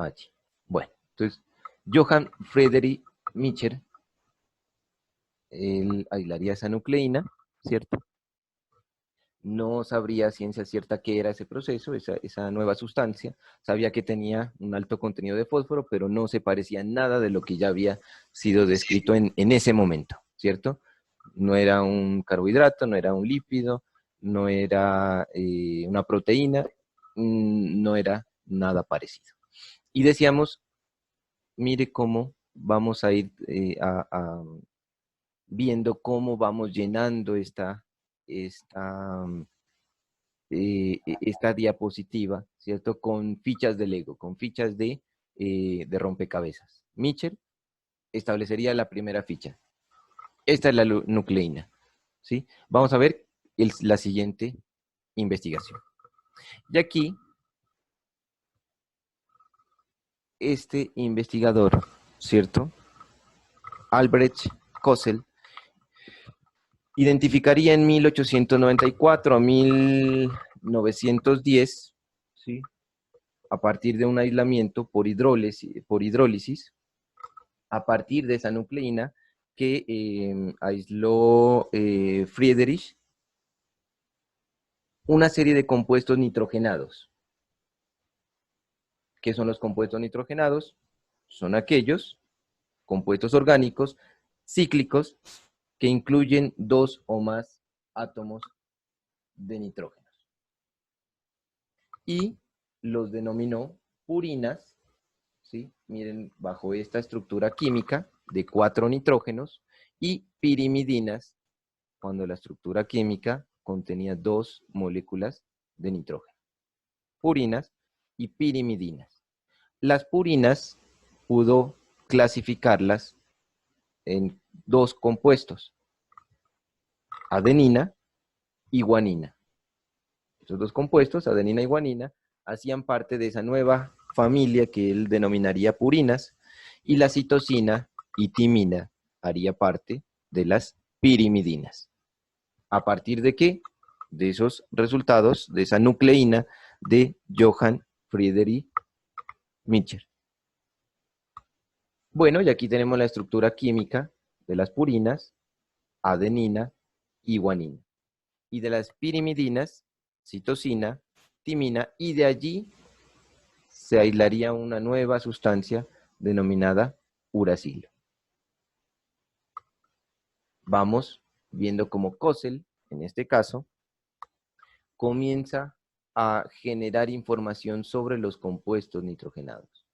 allí. Bueno, entonces, Johann Friedrich Michel, él aislaría esa nucleína, ¿cierto? No sabría a ciencia cierta qué era ese proceso, esa nueva sustancia. Sabía que tenía un alto contenido de fósforo, pero no se parecía nada de lo que ya había sido descrito en ese momento, ¿cierto? No era un carbohidrato, no era un lípido, no era una proteína, no era nada parecido. Y decíamos, mire cómo vamos a ir viendo cómo vamos llenando esta diapositiva, ¿cierto? Con fichas de Lego, con fichas de rompecabezas. Mitchell establecería la primera ficha. Esta es la nucleína, ¿sí? Vamos a ver la siguiente investigación. Y aquí, este investigador, ¿cierto? Albrecht Kossel, identificaría en 1894 a 1910, ¿sí? A partir de un aislamiento por hidrólisis, a partir de esa nucleína que aisló Friedrich, una serie de compuestos nitrogenados. ¿Qué son los compuestos nitrogenados? Son aquellos compuestos orgánicos cíclicos que incluyen 2 o más átomos de nitrógeno. Y los denominó purinas, ¿sí? Miren, bajo esta estructura química de 4 nitrógenos, y pirimidinas, cuando la estructura química contenía 2 moléculas de nitrógeno. Purinas y pirimidinas. Las purinas pudo clasificarlas en 2 compuestos, adenina y guanina. Esos 2 compuestos, adenina y guanina, hacían parte de esa nueva familia que él denominaría purinas, y la citosina y timina haría parte de las pirimidinas. ¿A partir de qué? De esos resultados, de esa nucleína de Johann Friedrich Michel. Bueno, y aquí tenemos la estructura química de las purinas, adenina y guanina. Y de las pirimidinas, citosina, timina, y de allí se aislaría una nueva sustancia denominada uracilo. Vamos viendo cómo Kossel, en este caso, comienza a generar información sobre los compuestos nitrogenados,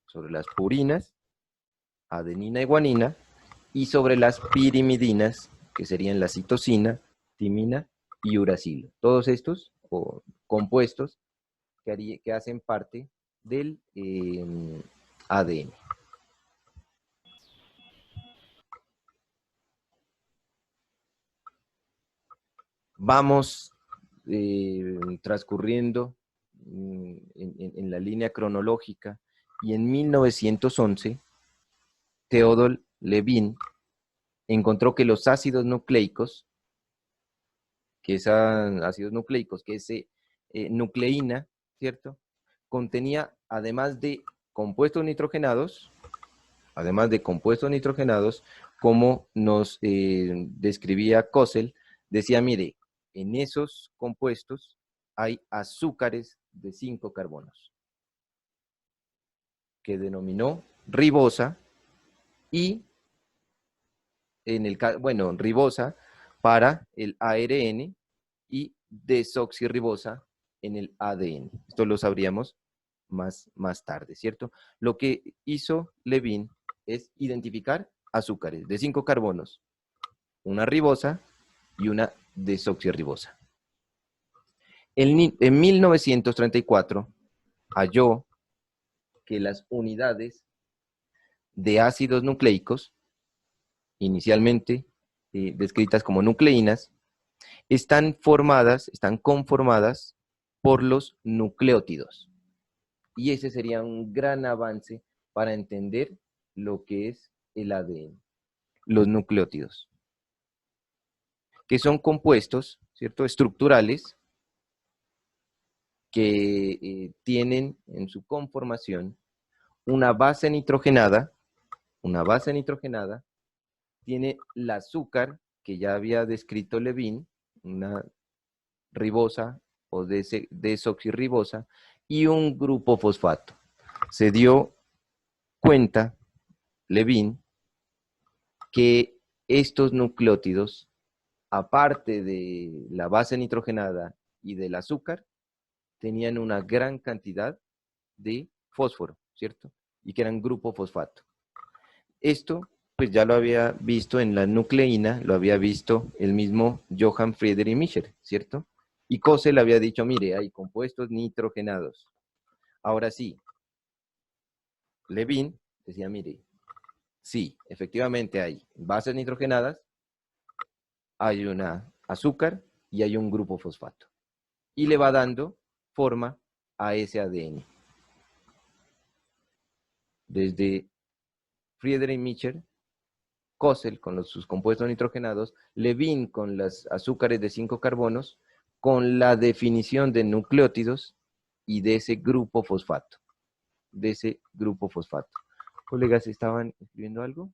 sobre las purinas, adenina y guanina, y sobre las pirimidinas, que serían la citosina, timina y uracilo. Todos estos compuestos que hacen parte del ADN. Vamos transcurriendo en la línea cronológica, y en 1911 Theodor Levin encontró que los ácidos nucleicos, que es nucleína, ¿cierto? Contenía, además de compuestos nitrogenados, como nos describía Kossel, decía, mire, en esos compuestos hay azúcares de 5 carbonos, que denominó ribosa, y ribosa para el ARN y desoxirribosa en el ADN. Esto lo sabríamos más tarde, ¿cierto? Lo que hizo Levin es identificar azúcares de 5 carbonos, una ribosa y una desoxirribosa. En 1934 halló que las unidades de ácidos nucleicos, inicialmente descritas como nucleínas, están conformadas por los nucleótidos. Y ese sería un gran avance para entender lo que es el ADN, los nucleótidos, que son compuestos, ¿cierto?, estructurales, que tienen en su conformación una base nitrogenada, tiene el azúcar que ya había descrito Levin, una ribosa o desoxirribosa, y un grupo fosfato. Se dio cuenta Levin que estos nucleótidos, aparte de la base nitrogenada y del azúcar, tenían una gran cantidad de fósforo, ¿cierto? Y que eran grupo fosfato. Esto, pues ya lo había visto en la nucleína, lo había visto el mismo Johann Friedrich Miescher, ¿cierto? Y Kose le había dicho, mire, hay compuestos nitrogenados. Ahora sí, Levin decía, mire, sí, efectivamente hay bases nitrogenadas, hay una azúcar y hay un grupo fosfato. Y le va dando forma a ese ADN. Desde Friedrich Miescher, Kossel con sus compuestos nitrogenados, Levin con las azúcares de 5 carbonos, con la definición de nucleótidos y de ese grupo fosfato. Colegas, ¿estaban escribiendo algo?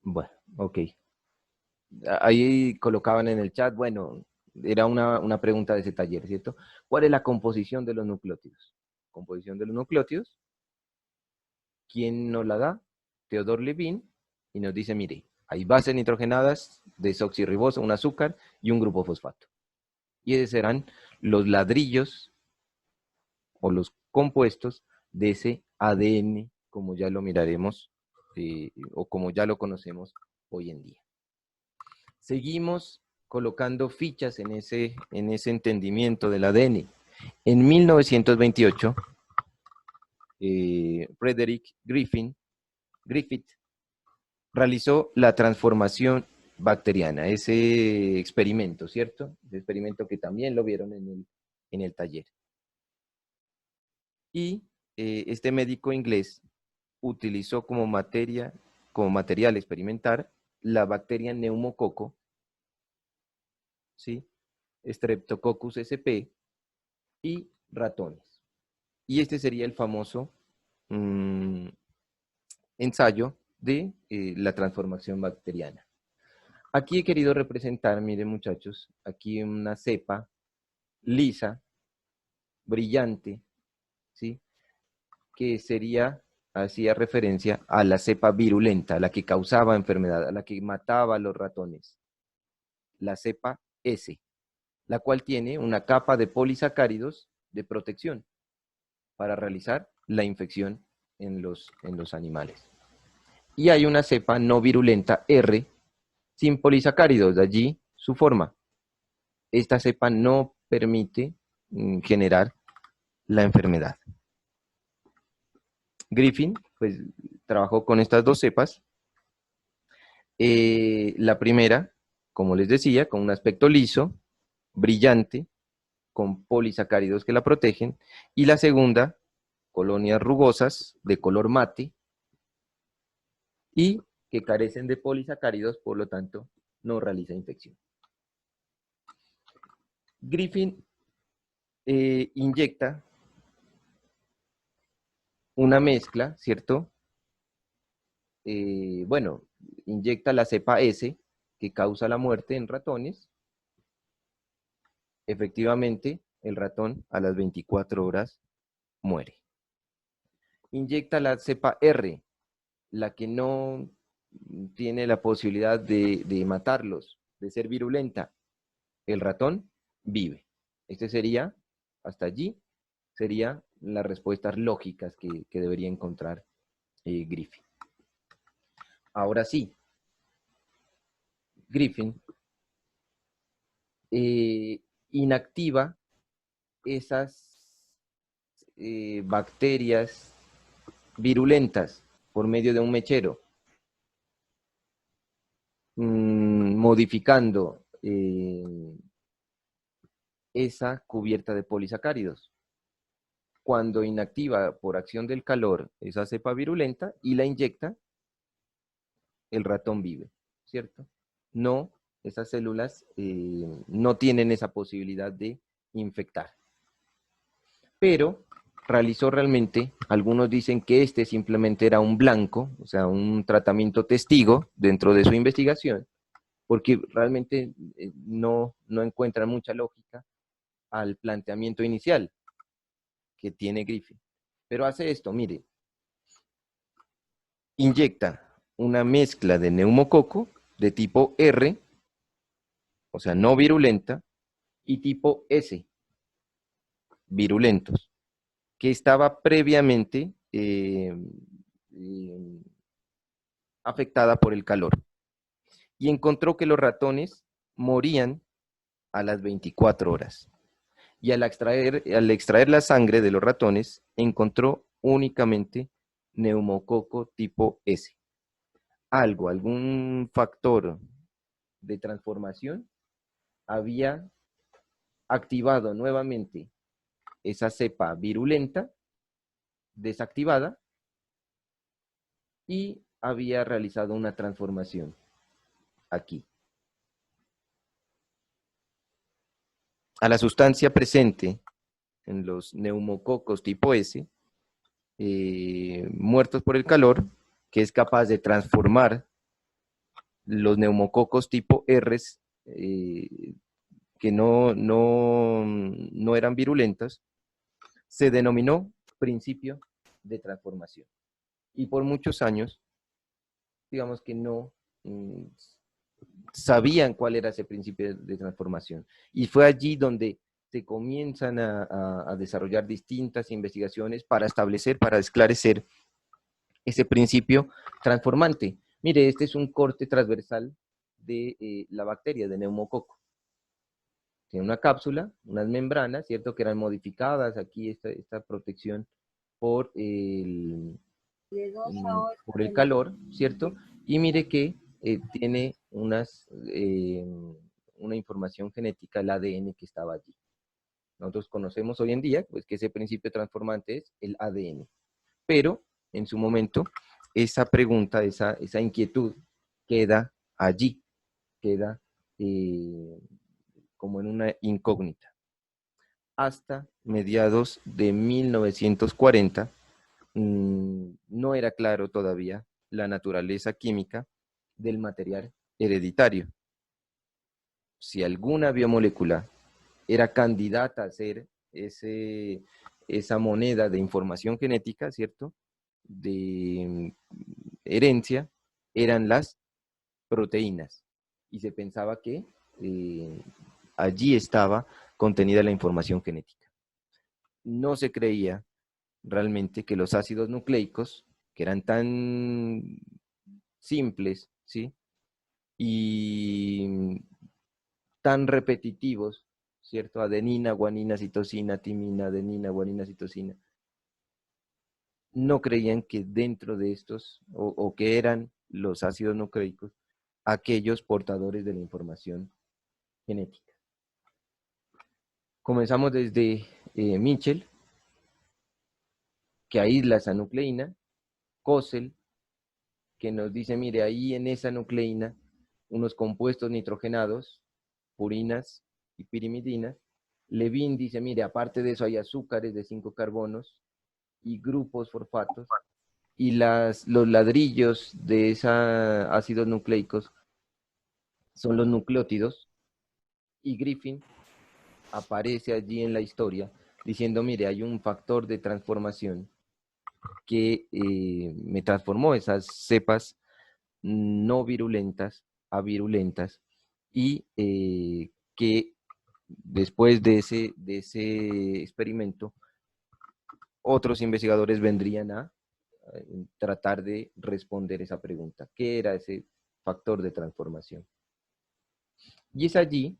Bueno, ok. Ahí colocaban en el chat, bueno, era una pregunta de ese taller, ¿cierto? ¿Cuál es la composición de los nucleótidos? Composición de los nucleótidos. ¿Quién nos la da? Theodor Levin, y nos dice, mire, hay bases nitrogenadas, desoxirribosa, un azúcar y un grupo fosfato. Y esos serán los ladrillos o los compuestos de ese ADN, como ya lo miraremos o como ya lo conocemos hoy en día. Seguimos colocando fichas en ese entendimiento del ADN. En 1928, Frederick Griffith realizó la transformación bacteriana, ese experimento, ¿cierto? Ese experimento que también lo vieron en el taller. Y este médico inglés utilizó como material experimental la bacteria neumococo, ¿sí? Streptococcus sp y ratones. Y este sería el famoso ensayo de la transformación bacteriana. Aquí he querido representar, miren muchachos, aquí una cepa lisa, brillante, ¿sí? Que hacía referencia a la cepa virulenta, a la que causaba enfermedad, a la que mataba a los ratones. La cepa S, la cual tiene una capa de polisacáridos de protección para realizar la infección en los animales. Y hay una cepa no virulenta R sin polisacáridos, de allí su forma. Esta cepa no permite generar la enfermedad. Griffin, pues, trabajó con estas dos cepas. La primera, como les decía, con un aspecto liso, brillante, con polisacáridos que la protegen. Y la segunda, colonias rugosas, de color mate, y que carecen de polisacáridos, por lo tanto, no realiza infección. Griffin inyecta una mezcla, ¿cierto? Bueno, inyecta la cepa S, que causa la muerte en ratones. Efectivamente, el ratón a las 24 horas muere. Inyecta la cepa R, la que no tiene la posibilidad de matarlos, de ser virulenta. El ratón vive. Este sería, hasta allí, serían las respuestas lógicas que debería encontrar Griffin. Ahora sí, Griffin inactiva esas bacterias virulentas por medio de un mechero, modificando esa cubierta de polisacáridos. cuando inactiva por acción del calor esa cepa virulenta y la inyecta, el ratón vive, ¿cierto? No, esas células no tienen esa posibilidad de infectar. Pero realizó realmente, algunos dicen que este simplemente era un blanco, o sea, un tratamiento testigo dentro de su investigación, porque realmente no encuentran mucha lógica al planteamiento inicial que tiene Griffin. Pero hace esto, mire, inyecta una mezcla de neumococo de tipo R, o sea, no virulenta, y tipo S, virulentos, que estaba previamente eh, afectada por el calor. Y encontró que los ratones morían a las 24 horas. Y al extraer la sangre de los ratones, encontró únicamente neumococo tipo S. Algún factor de transformación había activado nuevamente esa cepa virulenta desactivada y había realizado una transformación aquí. A la sustancia presente en los neumococos tipo S, muertos por el calor, que es capaz de transformar los neumococos tipo R, que no eran virulentas, se denominó principio de transformación. Y por muchos años, digamos que no sabían cuál era ese principio de transformación. Y fue allí donde se comienzan a desarrollar distintas investigaciones para establecer, para esclarecer ese principio transformante. Mire, este es un corte transversal de la bacteria, de neumococo. Tiene una cápsula, unas membranas, ¿cierto? Que eran modificadas aquí, esta protección por por el calor, ¿cierto? Y mire que tiene una información genética, el ADN que estaba allí. Nosotros conocemos hoy en día pues, que ese principio transformante es el ADN. Pero en su momento, esa pregunta, esa inquietud queda allí, queda como en una incógnita. Hasta mediados de 1940, no era claro todavía la naturaleza química del material hereditario. Si alguna biomolécula era candidata a ser esa moneda de información genética, ¿cierto? De herencia, eran las proteínas. Y se pensaba que allí estaba contenida la información genética. No se creía realmente que los ácidos nucleicos, que eran tan simples, ¿sí? Y tan repetitivos, ¿cierto? Adenina, guanina, citosina, timina, adenina, guanina, citosina. No creían que dentro de estos, o que eran los ácidos nucleicos, aquellos portadores de la información genética. Comenzamos desde Mitchell, que aísla esa nucleína, Kossel, que nos dice, mire, ahí en esa nucleína, unos compuestos nitrogenados, purinas y pirimidinas. Levin dice, mire, aparte de eso hay azúcares de 5 carbonos y grupos fosfatos, y los ladrillos de esos ácidos nucleicos son los nucleótidos, y Griffin aparece allí en la historia diciendo, mire, hay un factor de transformación que me transformó esas cepas no virulentas a virulentas y que después de ese experimento otros investigadores vendrían a tratar de responder esa pregunta. ¿Qué era ese factor de transformación? Y es allí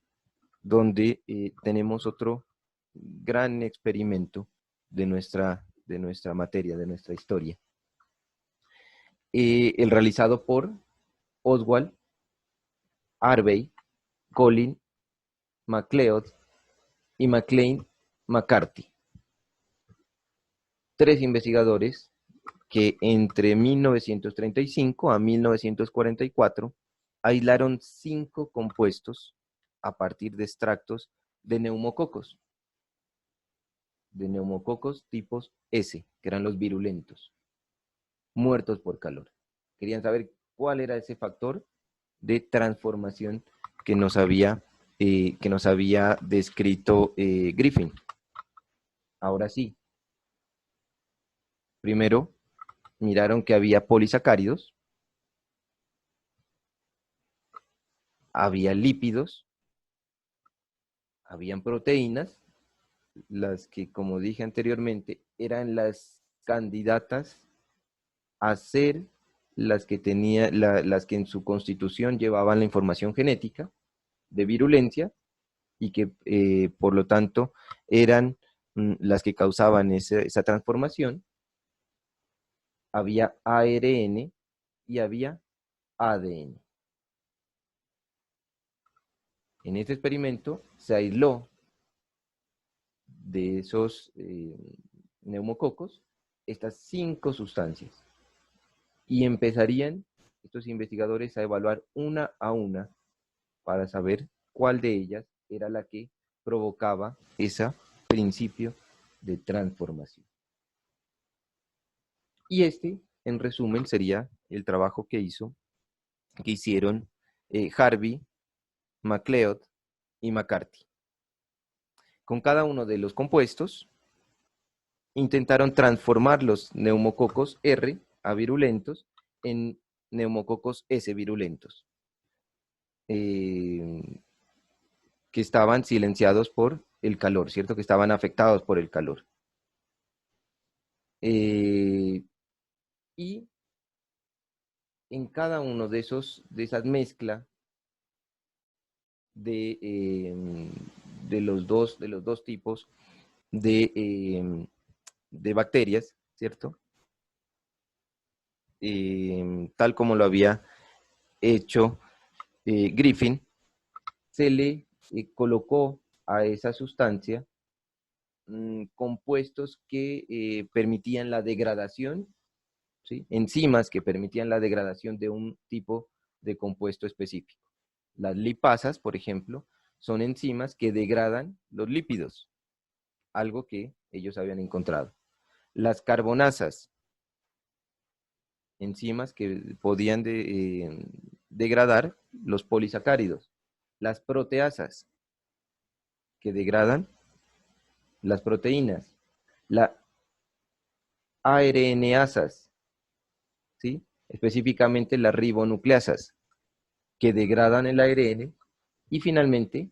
donde tenemos otro gran experimento de nuestra materia, de nuestra historia. El realizado por Oswald, Harvey, Colin, MacLeod y McLean McCarthy. 3 investigadores que entre 1935 a 1944 aislaron 5 compuestos a partir de extractos de neumococos tipos S, que eran los virulentos, muertos por calor. Querían saber cuál era ese factor de transformación que nos había descrito Griffin. Ahora sí, primero miraron que había polisacáridos, había lípidos, habían proteínas, las que, como dije anteriormente, eran las candidatas a ser las que las que en su constitución llevaban la información genética de virulencia y que por lo tanto eran las que causaban esa transformación. Había ARN y había ADN. En este experimento se aisló de esos neumococos estas 5 sustancias y empezarían estos investigadores a evaluar una a una para saber cuál de ellas era la que provocaba ese principio de transformación. Y este, en resumen, sería el trabajo que hicieron Harvey, MacLeod y McCarthy. Con cada uno de los compuestos, intentaron transformar los neumococos R avirulentos en neumococos S virulentos, que estaban silenciados por el calor, ¿cierto? Que estaban afectados por el calor. Y en cada uno de esas mezclas de los dos tipos de bacterias, ¿cierto? Tal como lo había hecho Griffin, se le colocó a esa sustancia compuestos que permitían la degradación, ¿sí? Enzimas que permitían la degradación de un tipo de compuesto específico. Las lipasas, por ejemplo, son enzimas que degradan los lípidos, algo que ellos habían encontrado. Las carbonasas, enzimas que podían degradar los polisacáridos. Las proteasas, que degradan las proteínas. Las ARNasas, ¿sí? Específicamente las ribonucleasas, que degradan el ARN. Y finalmente,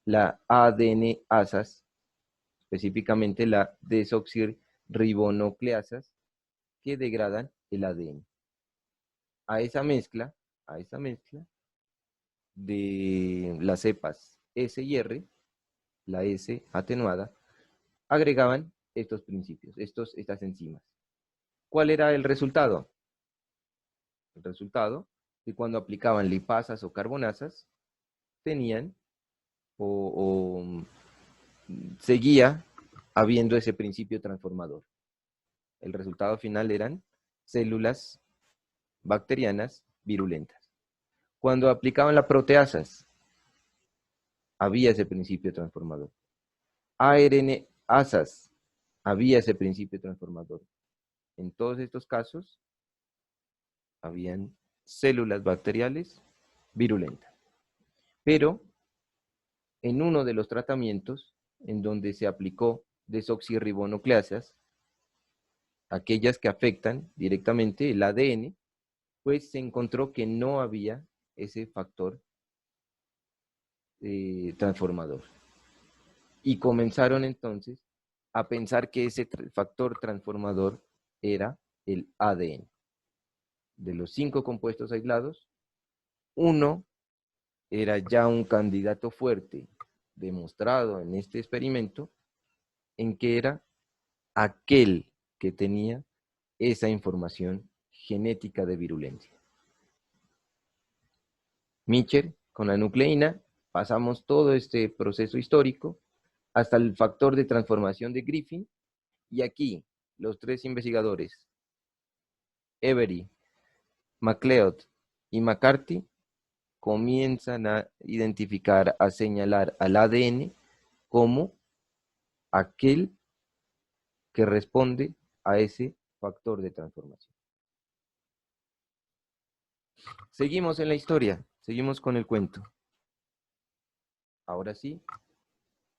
la ADNasas, específicamente la desoxirribonucleasas, que degradan el ADN. A esa mezcla de las cepas S y R, la S atenuada, agregaban estos principios, estas enzimas. ¿Cuál era el resultado? El resultado que cuando aplicaban lipasas o carbonasas, tenían o seguía habiendo ese principio transformador. El resultado final eran células bacterianas virulentas. Cuando aplicaban las proteasas, había ese principio transformador. ARNasas, había ese principio transformador. En todos estos casos, habían células bacteriales virulentas. Pero, en uno de los tratamientos, en donde se aplicó desoxirribonucleasas, aquellas que afectan directamente el ADN, pues se encontró que no había ese factor transformador. Y comenzaron entonces a pensar que ese factor transformador era el ADN. De los 5 compuestos aislados, uno era ya un candidato fuerte, demostrado en este experimento, en que era aquel que tenía esa información genética de virulencia. Mitchell, con la nucleína, pasamos todo este proceso histórico hasta el factor de transformación de Griffin, y aquí, los tres investigadores, Avery, MacLeod y McCarthy, comienzan a identificar, a señalar al ADN como aquel que responde a ese factor de transformación. Seguimos en la historia, seguimos con el cuento. Ahora sí,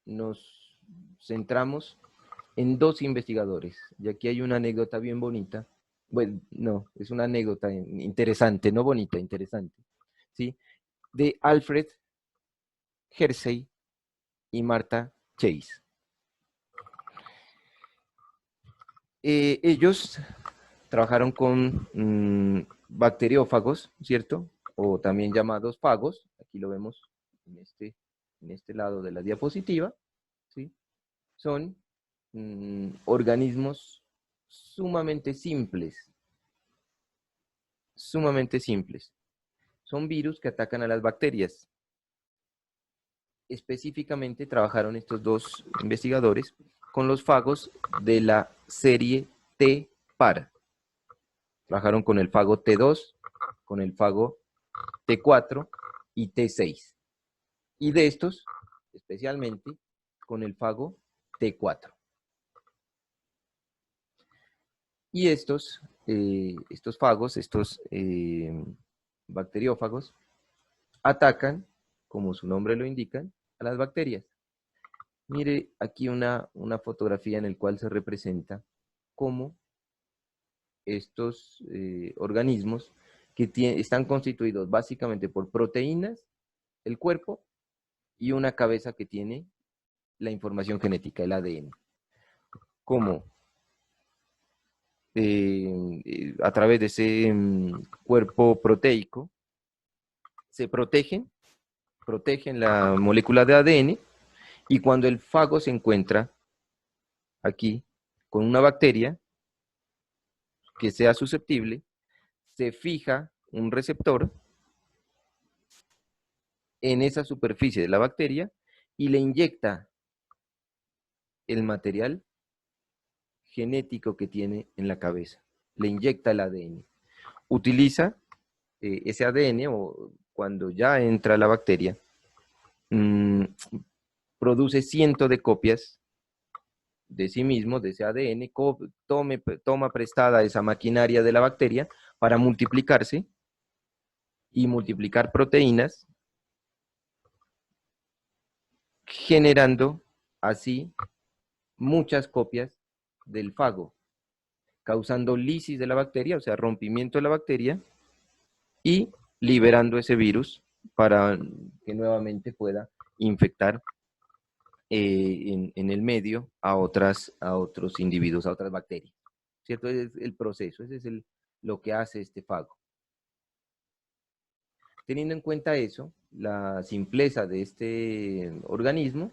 nos centramos en dos investigadores, y aquí hay una anécdota bien bonita. Bueno, no, es una anécdota interesante, no bonita, interesante, ¿sí? De Alfred Hersey y Martha Chase. Ellos trabajaron con bacteriófagos, ¿cierto? O también llamados fagos, aquí lo vemos en este lado de la diapositiva, ¿sí? Son organismos sumamente simples, sumamente simples. Son virus que atacan a las bacterias. Específicamente trabajaron estos dos investigadores con los fagos de la serie T-par. Trabajaron con el fago T2, con el fago T4 y T6. Y de estos, especialmente, con el fago T4. Y estos fagos, estos bacteriófagos, atacan, como su nombre lo indica, a las bacterias. Mire aquí una fotografía en la cual se representa cómo estos organismos que están constituidos básicamente por proteínas, el cuerpo, y una cabeza que tiene la información genética, el ADN. Cómo a través de ese cuerpo proteico se protegen la molécula de ADN, y cuando el fago se encuentra aquí con una bacteria que sea susceptible, se fija un receptor en esa superficie de la bacteria y le inyecta el material genético que tiene en la cabeza. Le inyecta el ADN. Utiliza ese ADN, o cuando ya entra la bacteria, produce cientos de copias de sí mismo, de ese ADN, toma prestada esa maquinaria de la bacteria para multiplicarse y multiplicar proteínas, generando así muchas copias del fago, causando lisis de la bacteria, o sea, rompimiento de la bacteria, y liberando ese virus para que nuevamente pueda infectar en el medio a otros individuos, a otras bacterias. ¿Cierto? Ese es el proceso, ese es lo que hace este fago. Teniendo en cuenta eso, la simpleza de este organismo,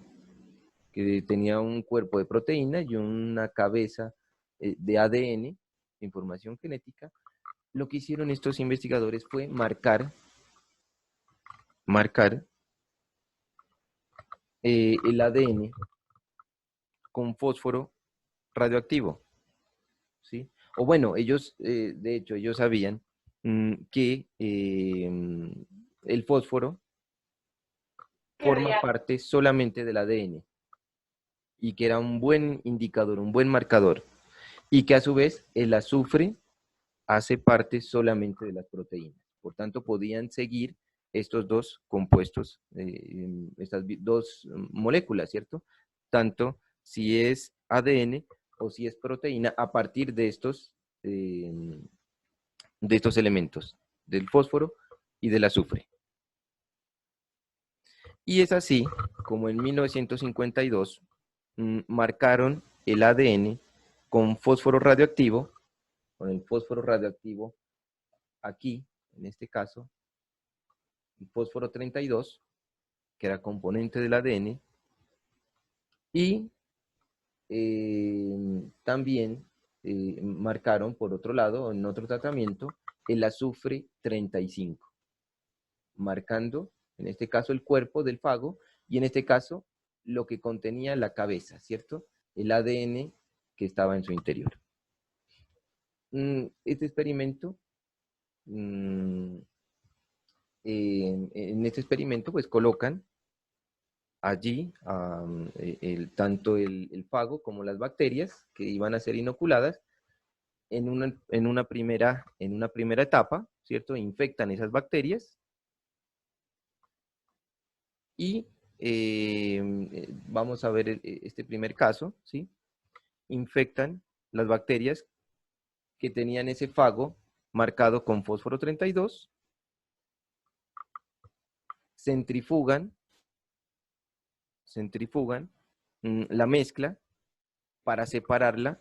que tenía un cuerpo de proteína y una cabeza de ADN, información genética, lo que hicieron estos investigadores fue marcar el ADN con fósforo radioactivo, ¿sí? O bueno, ellos, de hecho, ellos sabían que el fósforo forma parte solamente del ADN y que era un buen indicador, un buen marcador, y que a su vez el azufre hace parte solamente de las proteínas. Por tanto, podían seguir estos dos compuestos, estas dos moléculas, ¿cierto? Tanto si es ADN o si es proteína, a partir de estos elementos, del fósforo y del azufre. Y es así como en 1952 marcaron el ADN con fósforo radioactivo, con el fósforo radioactivo aquí, en este caso, el fósforo 32, que era componente del ADN, y también marcaron, por otro lado, en otro tratamiento, el azufre 35, marcando, en este caso, el cuerpo del fago, y en este caso, lo que contenía la cabeza, ¿cierto? El ADN que estaba en su interior. Este experimento, mm, en este experimento, pues colocan allí tanto el fago como las bacterias que iban a ser inoculadas en una primera etapa, ¿cierto? Infectan esas bacterias y vamos a ver este primer caso, ¿sí? Infectan las bacterias que tenían ese fago marcado con fósforo 32, centrifugan la mezcla para separarla,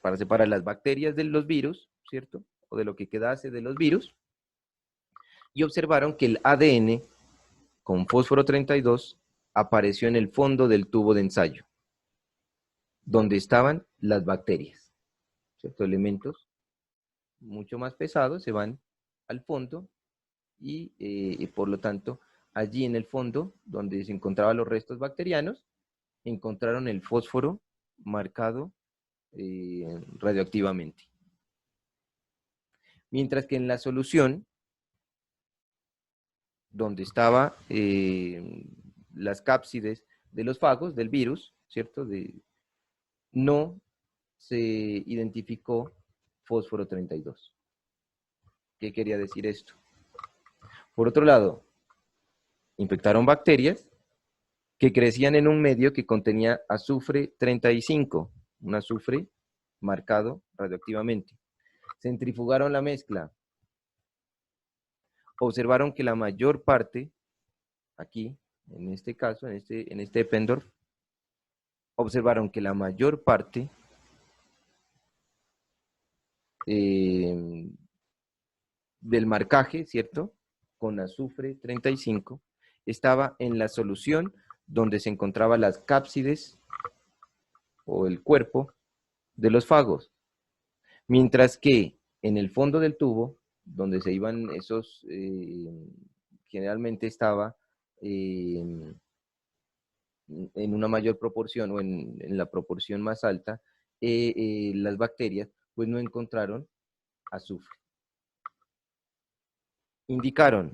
para separar las bacterias de los virus, ¿cierto? O de lo que quedase de los virus, y observaron que el ADN con fósforo 32 apareció en el fondo del tubo de ensayo, donde estaban las bacterias, ¿cierto? Elementos mucho más pesados se van al fondo y por lo tanto, allí en el fondo, donde se encontraban los restos bacterianos, encontraron el fósforo marcado radioactivamente. Mientras que en la solución, donde estaba las cápsides de los fagos del virus, ¿cierto? No se identificó fósforo 32. ¿Qué quería decir esto? Por otro lado, infectaron bacterias que crecían en un medio que contenía azufre 35, un azufre marcado radioactivamente. Centrifugaron la mezcla. Observaron que la mayor parte, aquí, en este caso, en este Eppendorf, observaron que la mayor parte del marcaje, ¿cierto? Con azufre 35, estaba en la solución donde se encontraban las cápsides o el cuerpo de los fagos. Mientras que en el fondo del tubo, donde se iban esos, generalmente estaba en una mayor proporción o en la proporción más alta, las bacterias pues no encontraron azufre. Indicaron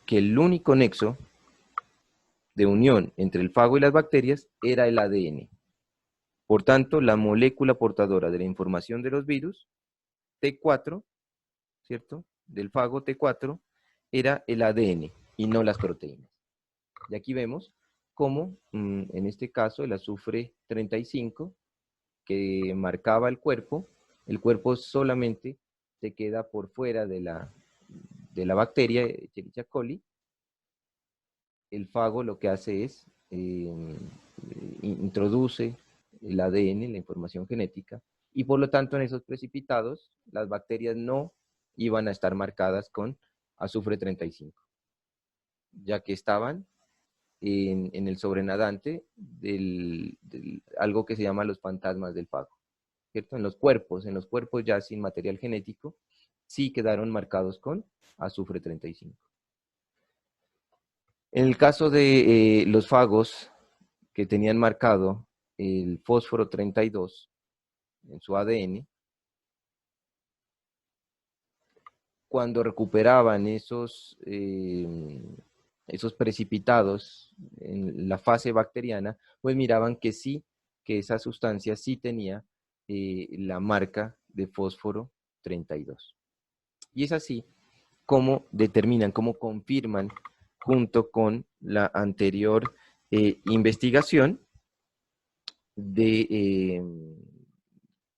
que el único nexo de unión entre el fago y las bacterias era el ADN. Por tanto, la molécula portadora de la información de los virus, T4, ¿cierto? Del fago T4, era el ADN y no las proteínas. Y aquí vemos cómo, en este caso, el azufre 35, que marcaba el cuerpo solamente se queda por fuera de la bacteria Escherichia coli. El fago lo que hace es introduce el ADN, la información genética, y por lo tanto en esos precipitados las bacterias no iban a estar marcadas con azufre 35, ya que estaban en el sobrenadante algo que se llama los fantasmas del fago, ¿cierto? En los cuerpos ya sin material genético, sí quedaron marcados con azufre 35. En el caso de los fagos que tenían marcado el fósforo 32 en su ADN, cuando recuperaban esos precipitados en la fase bacteriana, pues miraban que sí, que esa sustancia sí tenía la marca de fósforo 32. Y es así como determinan, como confirman, junto con la anterior investigación,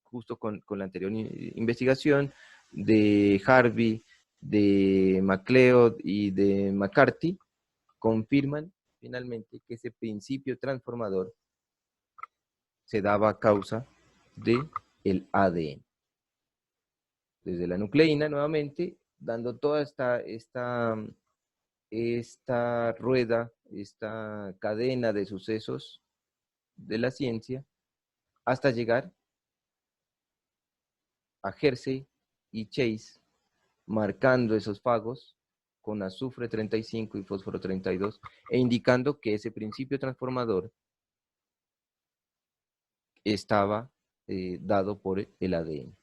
justo con la anterior investigación de Harvey, de MacLeod y de McCarthy, confirman finalmente que ese principio transformador se daba a causa del ADN. Desde la nucleína, nuevamente, dando toda esta rueda, esta cadena de sucesos de la ciencia, hasta llegar a Hersey y Chase, marcando esos fagos con azufre 35 y fósforo 32, e indicando que ese principio transformador estaba dado por el ADN.